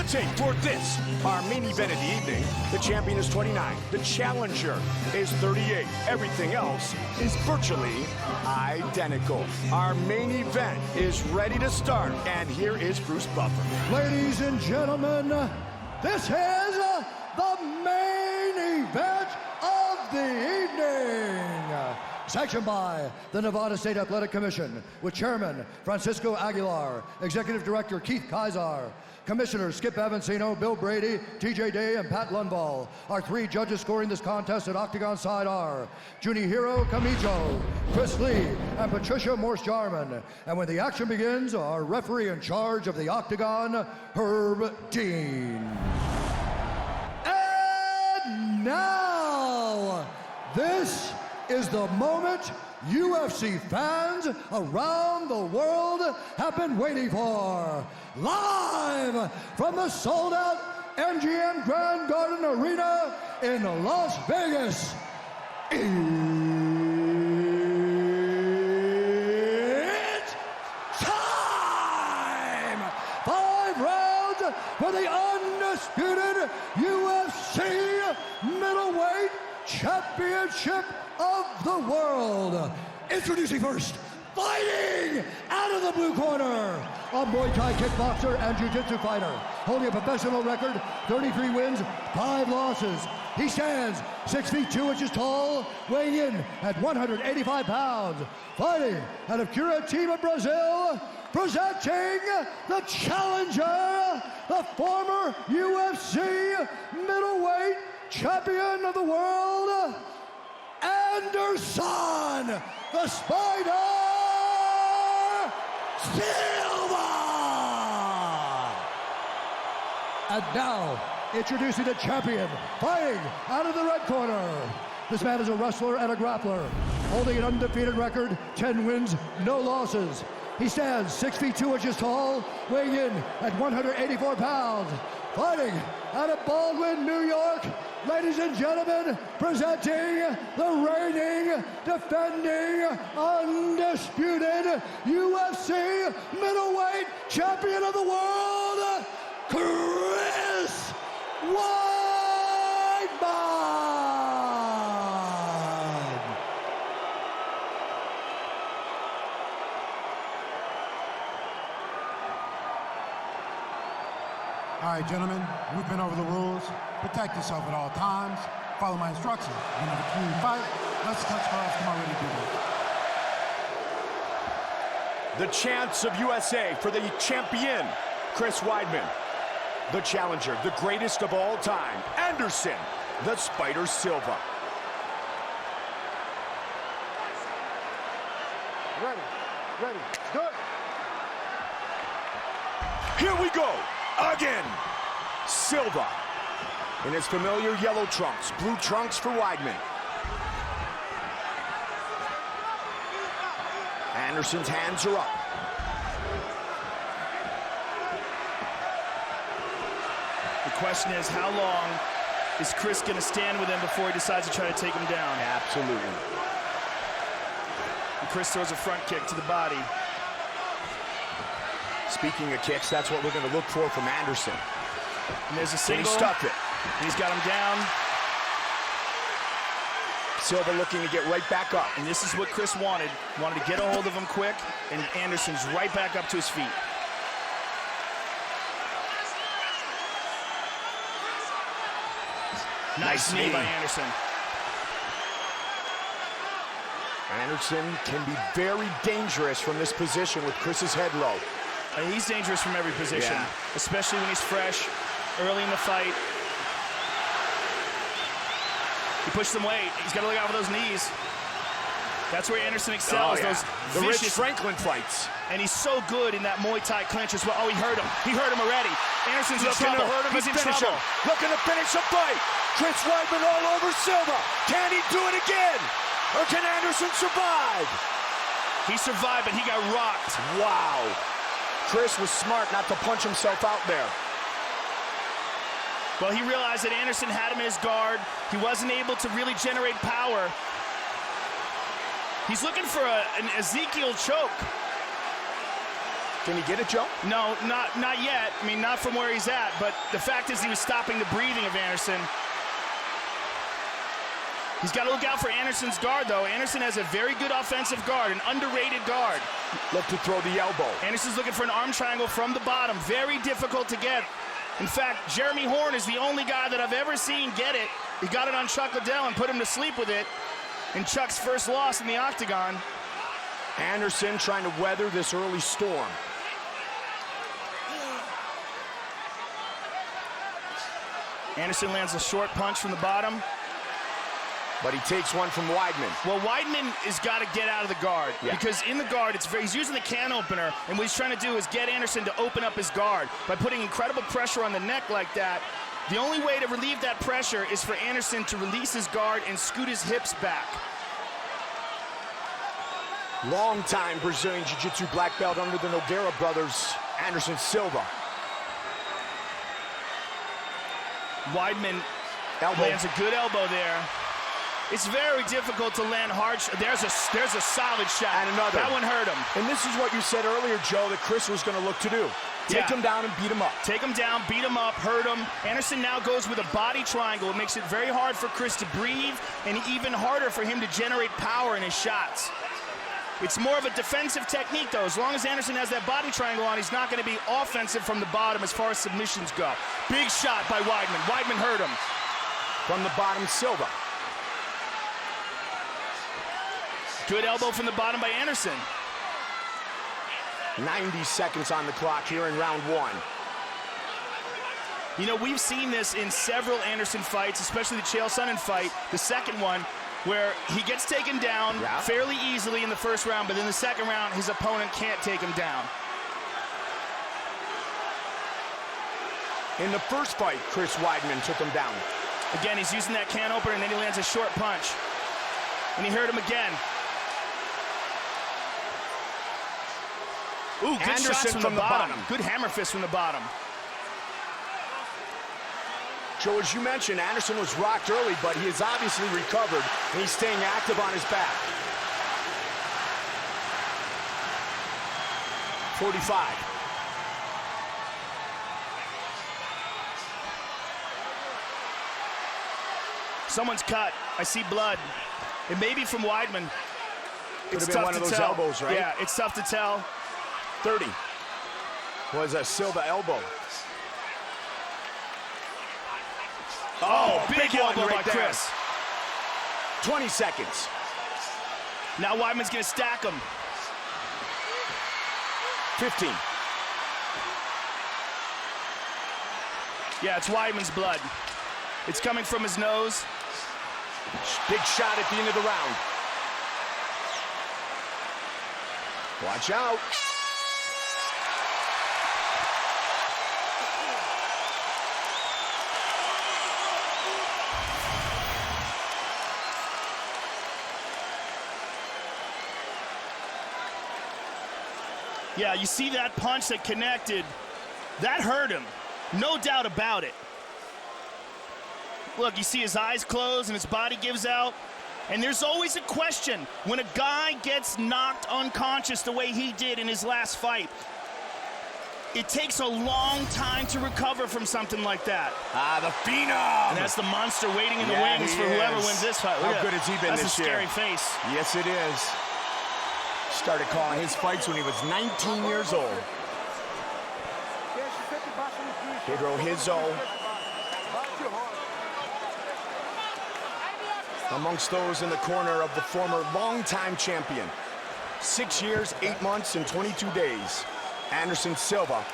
tape for this, our main event of the evening. The champion is 29. The challenger is 38. Everything else is virtually identical. Our main event is ready to start, and here is Bruce Buffer. Ladies and gentlemen, this is the main event of the evening. Sanctioned by the Nevada State Athletic Commission, with Chairman Francisco Aguilar, Executive Director Keith Kaiser, Commissioners Skip Avancino, Bill Brady, TJ Day, and Pat Lundvall. Our three judges scoring this contest at Octagon side are Junihiro Kamicho, Chris Lee, and Patricia Morse-Jarman. And when the action begins, our referee in charge of the Octagon, Herb Dean. And now, this is the moment UFC fans around the world have been waiting for. Live from the sold-out MGM Grand Garden Arena in Las Vegas. It's time! 5 rounds for the undisputed UFC middleweight championship of the world. Introducing first, fighting out of the blue corner, a Muay Thai kickboxer and jiu-jitsu fighter, holding a professional record, 33 wins, 5 losses. He stands 6 feet 2 inches tall, weighing in at 185 pounds. Fighting out of Curitiba, Brazil, presenting the challenger, the former UFC middleweight champion of the world, Anderson, the Spider Silva! And now, introducing the champion, fighting out of the red corner. This man is a wrestler and a grappler, holding an undefeated record, 10 wins, no losses. He stands 6 feet 2 inches tall, weighing in at 184 pounds. Fighting out of Baldwin, New York, ladies and gentlemen, presenting the reigning, defending, undisputed UFC middleweight champion of the world, Chris Weidman! All right, gentlemen, we've been over the rules. Protect yourself at all times. Follow my instructions. We're gonna have a clean fight. Let's touch gloves. Come on, ready to do this. The chance of USA for the champion, Chris Weidman. The challenger, the greatest of all time, Anderson, the Spider Silva. Ready, good. Here we go, again. Silva in his familiar yellow trunks, blue trunks for Weidman. Anderson's hands are up. The question is, how long is Chris going to stand with him before he decides to try to take him down? Absolutely. And Chris throws a front kick to the body. Speaking of kicks, that's what we're going to look for from Anderson. And there's a Can he single. stop it? And he's got him down. Silva looking to get right back up. And this is what Chris wanted. Wanted to get a hold of him quick, and Anderson's right back up to his feet. Nice knee by Anderson. Anderson can be very dangerous from this position with Chris's head low. And he's dangerous from every position, especially when he's fresh, early in the fight. He pushed some weight. He's got to look out for those knees. That's where Anderson excels, those the vicious Rich Franklin fights. And he's so good in that Muay Thai clinch as well. Oh, he hurt him. He hurt him already. Anderson's Looking in trouble. to hurt him. He's in Finish trouble. him. Looking to finish the fight. Chris Weidman all over Silva. Can he do it again? Or can Anderson survive? He survived, but he got rocked. Wow. Chris was smart not to punch himself out there. Well, he realized that Anderson had him in his guard. He wasn't able to really generate power. He's looking for an Ezekiel choke. Can he get it, Joe? No, not yet. I mean, not from where he's at, but the fact is he was stopping the breathing of Anderson. He's got to look out for Anderson's guard, though. Anderson has a very good offensive guard, an underrated guard. Look to throw the elbow. Anderson's looking for an arm triangle from the bottom. Very difficult to get. In fact, Jeremy Horn is the only guy that I've ever seen get it. He got it on Chuck Liddell and put him to sleep with it in Chuck's first loss in the octagon. Anderson trying to weather this early storm. Anderson lands a short punch from the bottom. But he takes one from Weidman. Well, Weidman has got to get out of the guard because in the guard, he's using the can opener, and what he's trying to do is get Anderson to open up his guard by putting incredible pressure on the neck like that. The only way to relieve that pressure is for Anderson to release his guard and scoot his hips back. Long-time Brazilian Jiu-Jitsu black belt under the Nogueira brothers, Anderson Silva. Weidman Elbow. lands a good elbow there. It's very difficult to land hard. There's a solid shot. And another. That one hurt him. And this is what you said earlier, Joe, that Chris was going to look to do. Take him down and beat him up. Take him down, beat him up, hurt him. Anderson now goes with a body triangle. It makes it very hard for Chris to breathe and even harder for him to generate power in his shots. It's more of a defensive technique, though. As long as Anderson has that body triangle on, he's not going to be offensive from the bottom as far as submissions go. Big shot by Weidman. Weidman hurt him. From the bottom, Silva. Good elbow from the bottom by Anderson. 90 seconds on the clock here in round one. You know, we've seen this in several Anderson fights, especially the Chael Sonnen fight, the second one, where he gets taken down fairly easily in the first round, but in the second round, his opponent can't take him down. In the first fight, Chris Weidman took him down. Again, he's using that can opener, and then he lands a short punch. And he hurt him again. Ooh, good Anderson shots from the bottom. Good hammer fist from the bottom. Joe, as you mentioned, Anderson was rocked early, but he has obviously recovered, and he's staying active on his back. 45. Someone's cut. I see blood. It may be from Weidman. Could have been one of those elbows, right? Yeah, it's tough to tell. 30 was a Silva elbow. Oh, big elbow one by right there. Chris. 20 seconds. Now Weidman's going to stack him. 15. Yeah, it's Weidman's blood. It's coming from his nose. Big shot at the end of the round. Watch out. Yeah, you see that punch that connected. That hurt him. No doubt about it. Look, you see his eyes close and his body gives out. And there's always a question when a guy gets knocked unconscious the way he did in his last fight. It takes a long time to recover from something like that. Ah, the Phenom! And that's the monster waiting in the wings for whoever wins this fight. How good has he been this year? That's a scary face. Yes, it is. Started calling his fights when he was 19 years old. Pedro Rizzo. Amongst those in the corner of the former longtime champion. 6 years, 8 months, and 22 days. Anderson Silva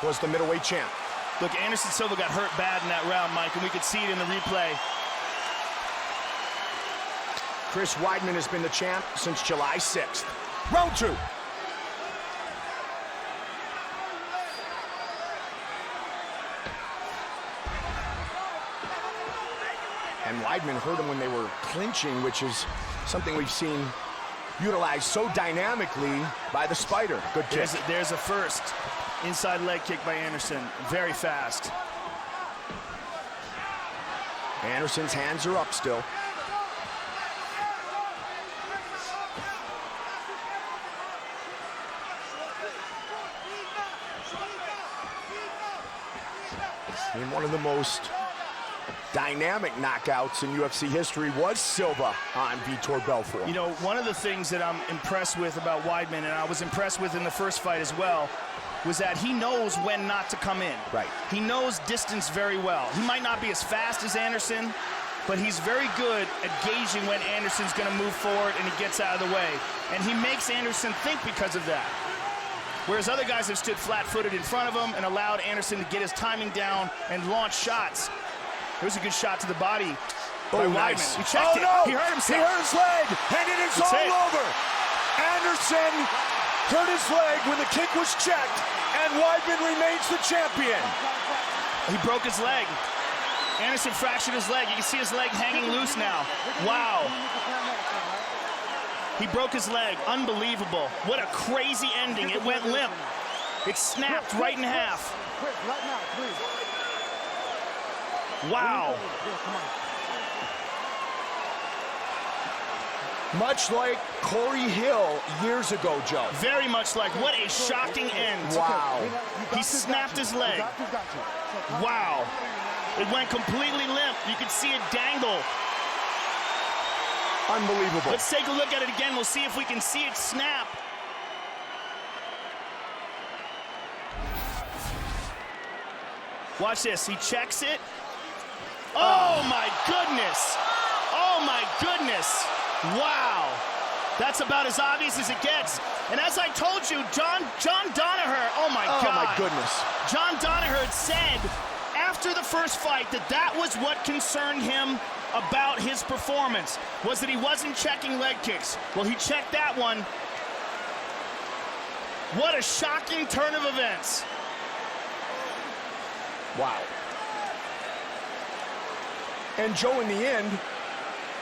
was the middleweight champ. Look, Anderson Silva got hurt bad in that round, Mike, and we could see it in the replay. Chris Weidman has been the champ since July 6th. Round two. And Weidman hurt him when they were clinching, which is something we've seen utilized so dynamically by the Spider. Good kick. There's a first. Inside leg kick by Anderson. Very fast. Anderson's hands are up still. I mean, one of the most dynamic knockouts in UFC history was Silva on Vitor Belfort. You know, one of the things that I'm impressed with about Weidman, and I was impressed with in the first fight as well, was that he knows when not to come in. Right. He knows distance very well. He might not be as fast as Anderson, but he's very good at gauging when Anderson's going to move forward and he gets out of the way. And he makes Anderson think because of that. Whereas other guys have stood flat-footed in front of him and allowed Anderson to get his timing down and launch shots. It was a good shot to the body by Weidman. Nice. He checked it. No. He hurt himself. He hurt his leg, and it is That's all it. over. Anderson hurt his leg when the kick was checked, and Weidman remains the champion. He broke his leg. Anderson fractured his leg. You can see his leg hanging loose now. Wow. He broke his leg. Unbelievable. What a crazy ending. It went limp. It snapped right in half. Wow. Much like Corey Hill years ago, Joe. Very much like. What a shocking end. Wow. He snapped his leg. Wow. It went completely limp. You could see it dangle. Unbelievable. Let's take a look at it again. We'll see if we can see it snap. Watch this. He checks it. Oh, my goodness. Oh, my goodness. Wow. That's about as obvious as it gets. And as I told you, John Danaher, oh, my God. Oh, my goodness. John Danaher had said after the first fight that was what concerned him about his performance, was that he wasn't checking leg kicks. Well, he checked that one. What a shocking turn of events. Wow. And Joe, in the end,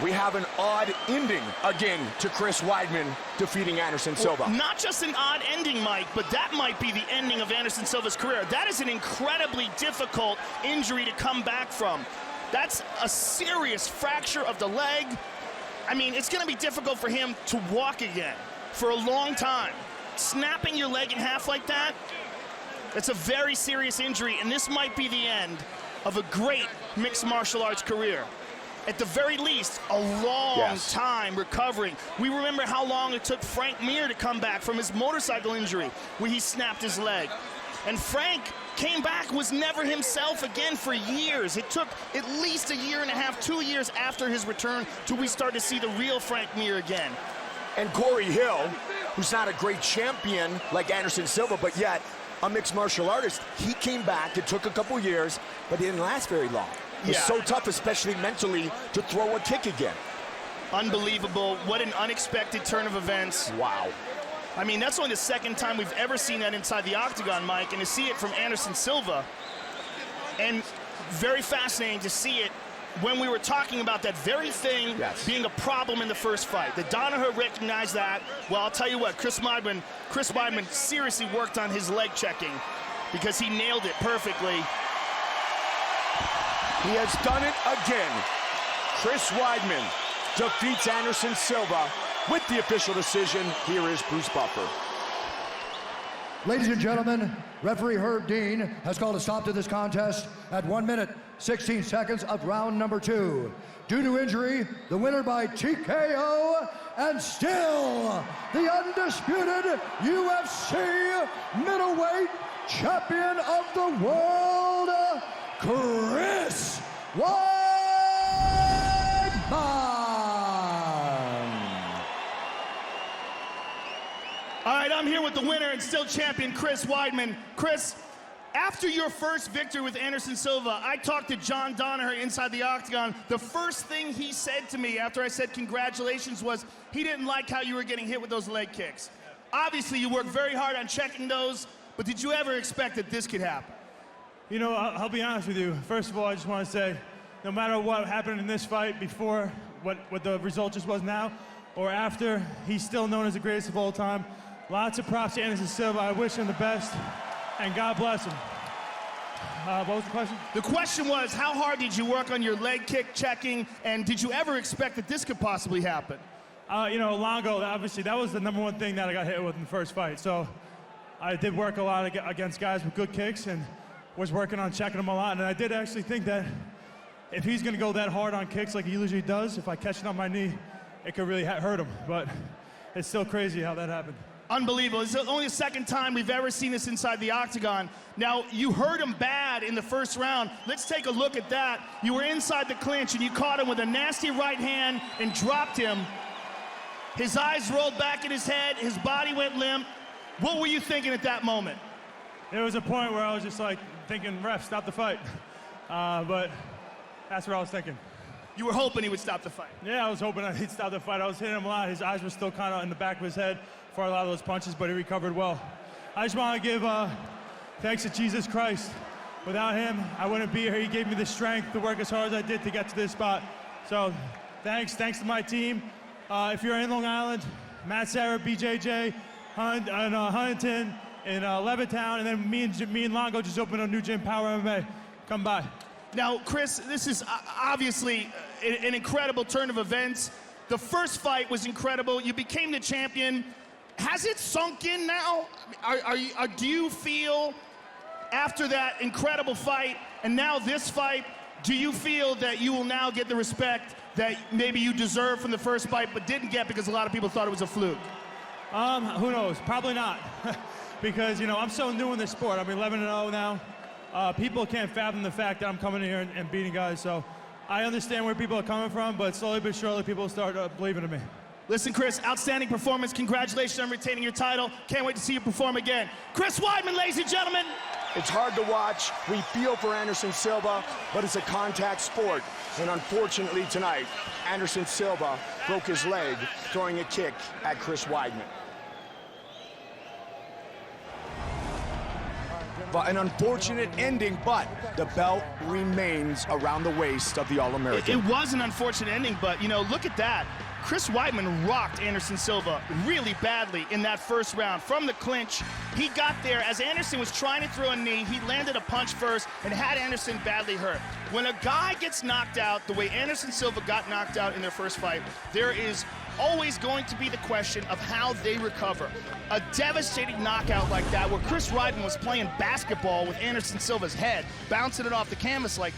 we have an odd ending again to Chris Weidman defeating Anderson Silva. Well, not just an odd ending, Mike, but that might be the ending of Anderson Silva's career. That is an incredibly difficult injury to come back from. That's a serious fracture of the leg. I mean, it's going to be difficult for him to walk again for a long time. Snapping your leg in half like that, that's a very serious injury, and this might be the end of a great mixed martial arts career. At the very least, a long time recovering. We remember how long it took Frank Mir to come back from his motorcycle injury where he snapped his leg. And Frank came back, was never himself again for years. It took at least a year and a half, 2 years after his return till we start to see the real Frank Mir again. And Corey Hill, who's not a great champion like Anderson Silva, but yet a mixed martial artist, he came back. It took a couple years, but it didn't last very long. It was so tough, especially mentally, to throw a kick again. Unbelievable. What an unexpected turn of events. Wow. I mean, that's only the second time we've ever seen that inside the octagon, Mike, and to see it from Anderson Silva. And very fascinating to see it when we were talking about that very thing being a problem in the first fight. The Danaher recognized that. Well, I'll tell you what, Chris Weidman seriously worked on his leg checking because he nailed it perfectly. He has done it again. Chris Weidman defeats Anderson Silva with the official decision. Here is Bruce Buffer. Ladies and gentlemen, referee Herb Dean has called a stop to this contest at 1 minute, 16 seconds of round number 2. Due to injury, the winner by TKO, and still the undisputed UFC middleweight champion of the world, Chris Weidman. All right, I'm here with the winner and still champion, Chris Weidman. Chris, after your first victory with Anderson Silva, I talked to John Danaher inside the octagon. The first thing he said to me after I said congratulations was he didn't like how you were getting hit with those leg kicks. Obviously, you worked very hard on checking those, but did you ever expect that this could happen? You know, I'll be honest with you. First of all, I just want to say, no matter what happened in this fight before, what the result just was now, or after, he's still known as the greatest of all time. Lots of props to Anderson Silva. I wish him the best, and God bless him. What was the question? The question was, how hard did you work on your leg kick checking, and did you ever expect that this could possibly happen? You know, Longo, obviously, that was the #1 thing that I got hit with in the first fight. So I did work a lot against guys with good kicks, and was working on checking him a lot, and I did actually think that if he's going to go that hard on kicks like he usually does, if I catch it on my knee, it could really hurt him. But it's still crazy how that happened. Unbelievable. It's only the second time we've ever seen this inside the octagon. Now, you hurt him bad in the first round. Let's take a look at that. You were inside the clinch, and you caught him with a nasty right hand and dropped him. His eyes rolled back in his head. His body went limp. What were you thinking at that moment? There was a point where I was just like thinking, ref, stop the fight. But that's what I was thinking. You were hoping he would stop the fight. Yeah, I was hoping he'd stop the fight. I was hitting him a lot. His eyes were still kind of in the back of his head for a lot of those punches, but he recovered well. I just want to give thanks to Jesus Christ. Without him, I wouldn't be here. He gave me the strength to work as hard as I did to get to this spot. So thanks to my team. If you're in Long Island, Matt Serra, BJJ, Huntington, in Levittown, and then me and Longo just opened a new gym, Power MMA. Come by. Now, Chris, this is obviously an incredible turn of events. The first fight was incredible. You became the champion. Has it sunk in now? Do you feel, after that incredible fight, and now this fight, do you feel that you will now get the respect that maybe you deserved from the first fight but didn't get because a lot of people thought it was a fluke? Who knows? Probably not. Because, you know, I'm so new in this sport. I'm 11-0 now. People can't fathom the fact that I'm coming in here and beating guys. So I understand where people are coming from, but slowly but surely people start believing in me. Listen, Chris, outstanding performance. Congratulations on retaining your title. Can't wait to see you perform again. Chris Weidman, ladies and gentlemen. It's hard to watch. We feel for Anderson Silva, but it's a contact sport. And unfortunately tonight, Anderson Silva broke his leg throwing a kick at Chris Weidman. But an unfortunate ending, but the belt remains around the waist of the All-American. It was an unfortunate ending, but, you know, look at that. Chris Weidman rocked Anderson Silva really badly in that first round. From the clinch, he got there. As Anderson was trying to throw a knee, he landed a punch first and had Anderson badly hurt. When a guy gets knocked out the way Anderson Silva got knocked out in their first fight, there is always going to be the question of how they recover. A devastating knockout like that, where Chris Weidman was playing basketball with Anderson Silva's head, bouncing it off the canvas like that.